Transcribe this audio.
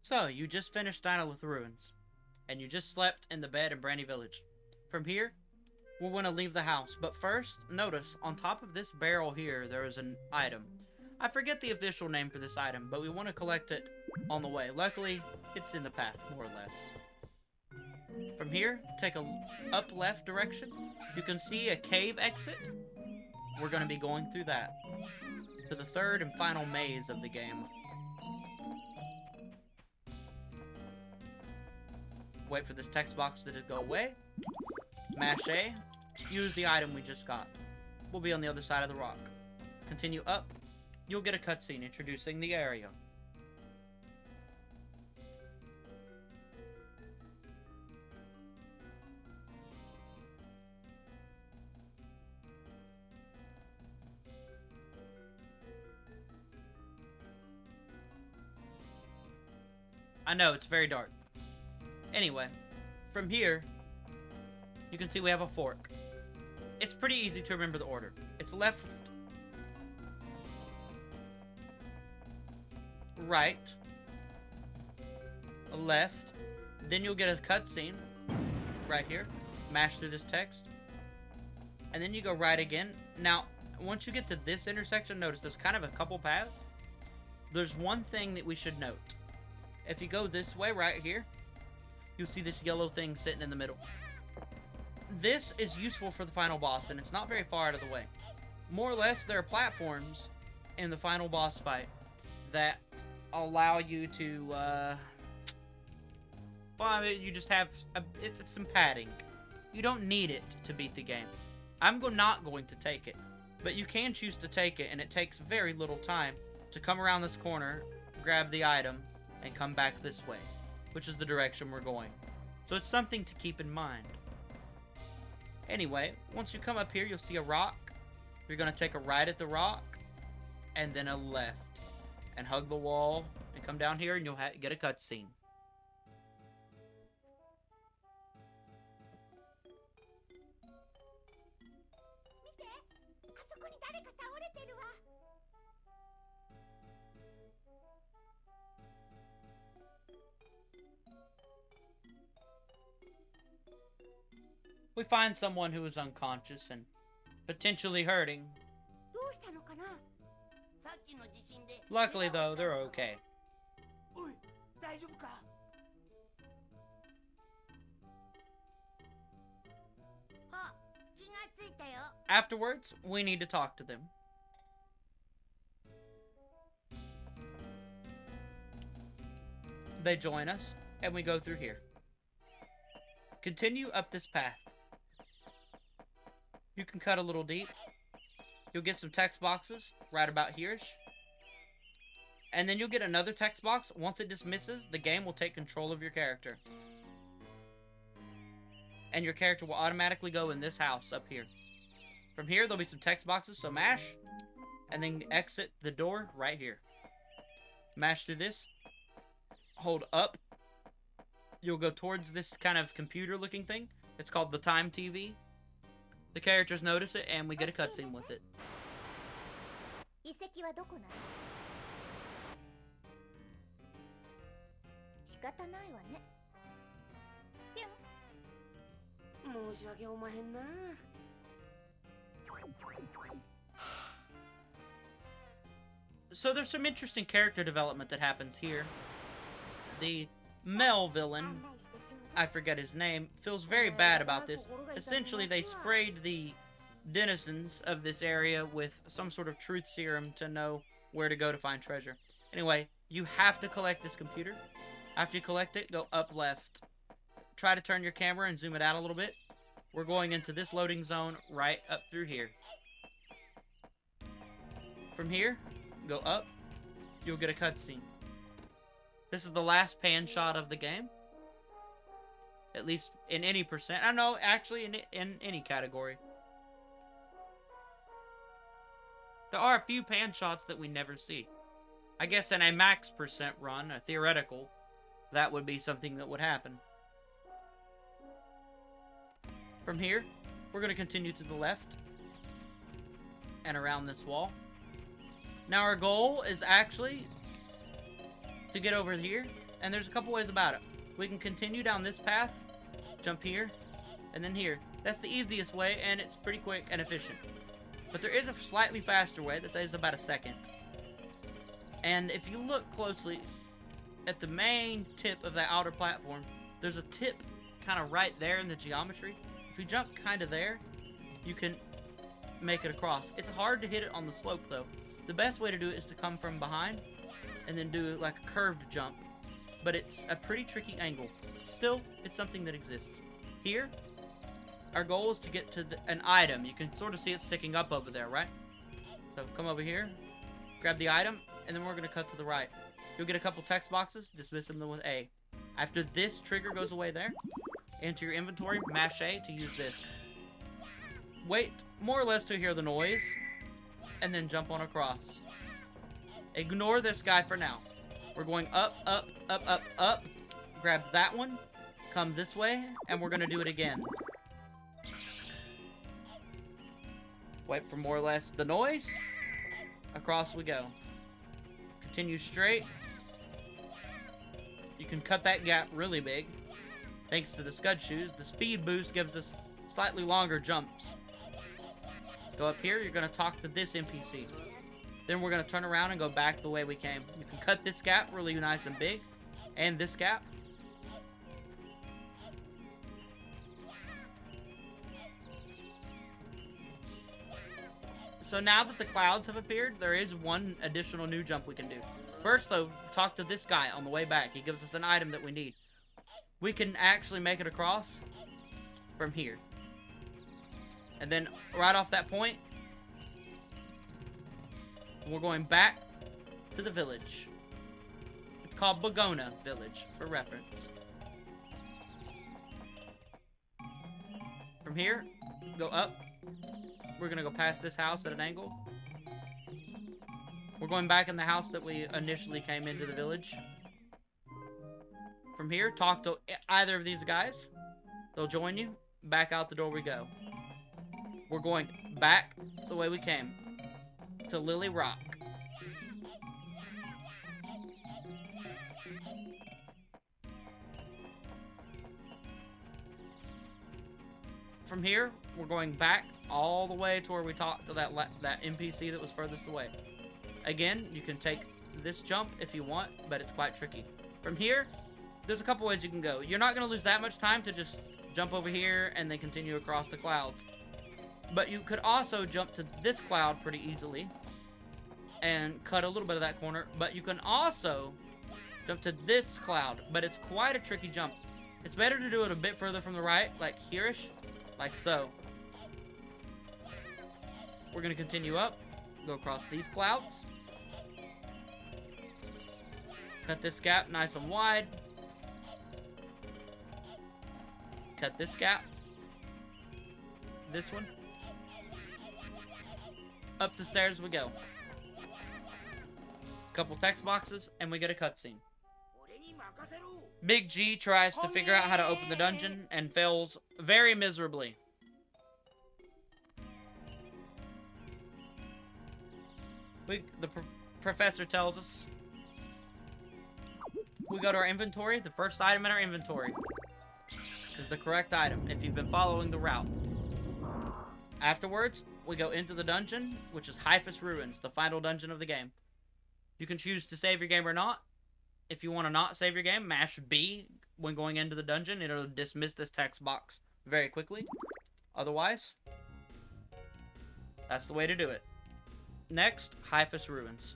So, you just finished Dino with Ruins, and you just slept in the bed in Brandy Village. From here, we're going to leave the house, but first, notice, on top of this barrel here, there is an item. I forget the official name for this item, but we want to collect it on the way. Luckily, it's in the path, more or less. From here, take a up left direction. You can see a cave exit. We're going to be going through that to the third and final maze of the game. Wait for this text box to go away. Mash A. Use the item we just got. We'll be on the other side of the rock. Continue up. You'll get a cutscene introducing the area. I know, it's very dark. Anyway, from here, you can see we have a fork. It's pretty easy to remember the order. It's left, right, left, then you'll get a cutscene right here. Mash through this text, and then you go right again. Now, once you get to this intersection, notice there's kind of a couple paths. There's one thing that we should note. If you go this way right here, you'll see this yellow thing sitting in the middle. This is useful for the final boss, and it's not very far out of the way. More or less, there are platforms in the final boss fight that allow you to, well, you just have, it's some padding. You don't need it to beat the game. I'm not going to take it, but you can choose to take it, and it takes very little time to come around this corner, grab the item, and come back this way, which is the direction we're going. So it's something to keep in mind. Anyway, once you come up here, you'll see a rock. You're going to take a right at the rock, and then a left, and hug the wall, and come down here, and you'll get a cutscene. We find someone who is unconscious and potentially hurting. Luckily, though, they're okay. Afterwards, we need to talk to them. They join us, and we go through here. Continue up this path. You can cut a little deep. You'll get some text boxes right about here-ish. And then you'll get another text box. Once it dismisses, the game will take control of your character. And your character will automatically go in this house up here. From here, there'll be some text boxes, so mash. And then exit the door right here. Mash through this. Hold up. You'll go towards this kind of computer-looking thing. It's called the Time TV. The characters notice it, and we get a cutscene with it. So there's some interesting character development that happens here. The male villain, I forget his name, feels very bad about this. Essentially, they sprayed the denizens of this area with some sort of truth serum to know where to go to find treasure. Anyway, you have to collect this computer. After you collect it, go up left. Try to turn your camera and zoom it out a little bit. We're going into this loading zone right up through here. From here, go up. You'll get a cutscene. This is the last pan shot of the game. At least in any percent. I don't know, actually in any category. There are a few pan shots that we never see. I guess in a max percent run, a theoretical, that would be something that would happen. From here, we're going to continue to the left and around this wall. Now our goal is actually to get over here And there's a couple ways about it. We can continue down this path, jump here, and then here. That's the easiest way, and it's pretty quick and efficient. But there is a slightly faster way that saves about a second. And if you look closely at the main tip of that outer platform, there's a tip kind of right there in the geometry. If you jump kind of there, you can make it across. It's hard to hit it on the slope, though. The best way to do it is to come from behind and then do like a curved jump. But it's a pretty tricky angle. Still, it's something that exists. Here, our goal is to get to an item. You can sort of see it sticking up over there, right? So come over here, grab the item, and then we're going to cut to the right. You'll get a couple text boxes, dismiss them with A. After this trigger goes away there, enter your inventory, mash A to use this. Wait more or less to hear the noise, and then jump on across. Ignore this guy for now. We're going up, up, up, up, up. Grab that one, come this way, and we're going to do it again. Wait for more or less the noise. Across we go. Continue straight. You can cut that gap really big. Thanks to the scud shoes, the speed boost gives us slightly longer jumps. Go up here, you're going to talk to this NPC. Then we're going to turn around and go back the way we came. You can cut this gap really nice and big. And this gap. So now that the clouds have appeared, there is one additional new jump we can do. First, though, talk to this guy on the way back. He gives us an item that we need. We can actually make it across from here. And then, right off that point, we're going back to the village. It's called Bagona Village, for reference. From here, go up. We're going to go past this house at an angle. We're going back in the house that we initially came into the village. From here, talk to either of these guys. They'll join you. Back out the door we go. We're going back the way we came. To Lily Rock. From here, we're going back all the way to where we talked to that NPC that was furthest away. Again, you can take this jump if you want, but it's quite tricky. From here, there's a couple ways you can go. You're not going to lose that much time to just jump over here and then continue across the clouds. But you could also jump to this cloud pretty easily and cut a little bit of that corner. But you can also jump to this cloud, but it's quite a tricky jump. It's better to do it a bit further from the right, like here-ish, like so. We're going to continue up, go across these clouds. Cut this gap nice and wide. Cut this gap. This one. Up the stairs we go. Couple text boxes, and we get a cutscene. Big G tries to figure out how to open the dungeon and fails very miserably. The professor tells us we go to our inventory. The first item in our inventory is the correct item if you've been following the route. Afterwards, we go into the dungeon, which is Hyphus Ruins, the final dungeon of the game. You can choose to save your game or not. If you want to not save your game, mash B when going into the dungeon. It'll dismiss this text box very quickly. Otherwise, that's the way to do it. Next, Hyphus Ruins.